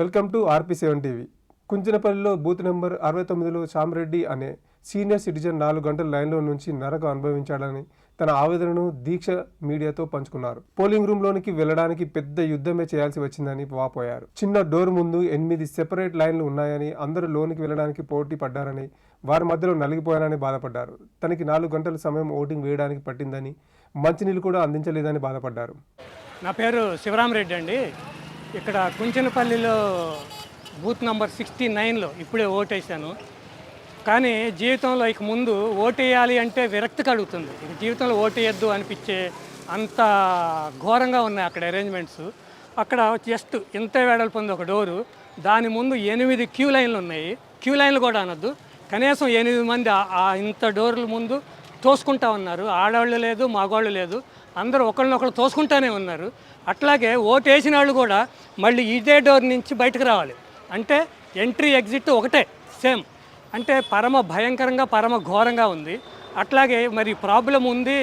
Welcome to RP7 TV. కుంచనపల్లిలో booth number 69లో చామరెడ్డి అనే సీనియర్ సిటిజన్ 4 గంటల లైన్లో నుంచి నరకం అనుభవించాడని తన ఆవేదనను దీక్ష మీడియాతో పంచుకున్నారు. పోలింగ్ రూమ్లోనికి వెళ్లడానికి పెద్ద యుద్ధమే చేయాల్సి వచ్చిందని వాపోయారు. చిన్న డోర్ ముందు 8 సెపరేట్ లైన్లు ఉన్నాయని, అందరూ లోనికి వెళ్లడానికి పోటీ పడ్డారని, వారి మధ్యలో నలిగిపోయారని బాధపడ్డారు. తనకి 4 గంటల సమయం ఓటింగ్ వేయడానికి పట్టిందని, మంచినీళ్ళు కూడా అందించలేదని బాధపడ్డారు. నా పేరు శివరామరెడ్డి అండి. ఇక్కడ కుంచనపల్లిలో బూత్ నంబర్ 69లో ఇప్పుడే ఓటేసాను. కానీ జీవితంలో ఇక ముందు ఓటేయాలి అంటే విరక్తి కలుగుతుంది. ఇక జీవితంలో ఓటేయద్దు అనిపించే అంత ఘోరంగా ఉన్నాయి అక్కడ అరేంజ్మెంట్స్. అక్కడ జస్ట్ ఇంత వెడల్పు ఉంది ఒక డోరు, దాని ముందు 8 క్యూ లైన్లు ఉన్నాయి. క్యూ లైన్లు కూడా అనొద్దు, కనీసం 8 మంది ఇంత డోర్ల ముందు తోసుకుంటా ఉన్నారు. ఆడవాళ్ళు లేదు, మగవాళ్ళు లేదు, అందరూ ఒకళ్ళనొకళ్ళు తోసుకుంటానే ఉన్నారు. అట్లాగే ఓటు వేసిన వాళ్ళు కూడా మళ్ళీ ఇదే డోర్ నుంచి బయటకు రావాలి. అంటే ఎంట్రీ ఎగ్జిట్ ఒకటే సేమ్. అంటే పరమ భయంకరంగా పరమ ఘోరంగా ఉంది. అట్లాగే మరి ప్రాబ్లం ఉంది,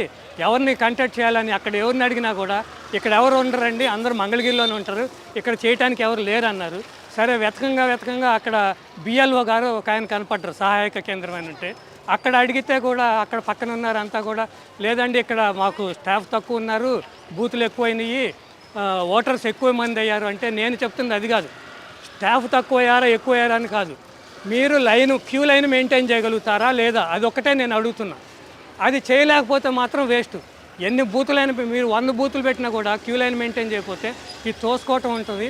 ఎవరిని కాంటాక్ట్ చేయాలని అక్కడ ఎవరిని అడిగినా కూడా ఇక్కడ ఎవరు ఉండరండి, అందరూ మంగళగిరిలోనే ఉంటారు, ఇక్కడ చేయడానికి ఎవరు లేరు అన్నారు. సరే వెతకంగా అక్కడ BLO గారు ఒక ఆయన కనపడ్డారు, సహాయక కేంద్రం అని ఉంటే. అక్కడ అడిగితే కూడా అక్కడ పక్కన ఉన్నారు అంతా కూడా, లేదండి ఇక్కడ మాకు స్టాఫ్ తక్కువ ఉన్నారు, బూతులు ఎక్కువైనాయి, ఓటర్స్ ఎక్కువ మంది అయ్యారు అంటే. నేను చెప్తుంది అది కాదు, స్టాఫ్ తక్కువ అయ్యారా అని కాదు. మీరు క్యూ లైన్ మెయింటైన్ చేయగలుగుతారా లేదా, అదొక్కటే నేను అడుగుతున్నా. అది చేయలేకపోతే మాత్రం వేస్ట్. ఎన్ని బూతులైన మీరు 100 బూతులు పెట్టినా కూడా క్యూ లైన్ మెయింటైన్ చేయకపోతే ఇది తోసుకోవటం ఉంటుంది.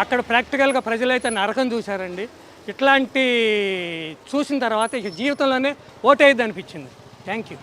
అక్కడ ప్రాక్టికల్గా ప్రజలైతే నరకం చూశారండి. ఇట్లాంటి చూసిన తర్వాత ఇక జీవితంలోనే ఓటేయద్దు అనిపించింది. Thank you.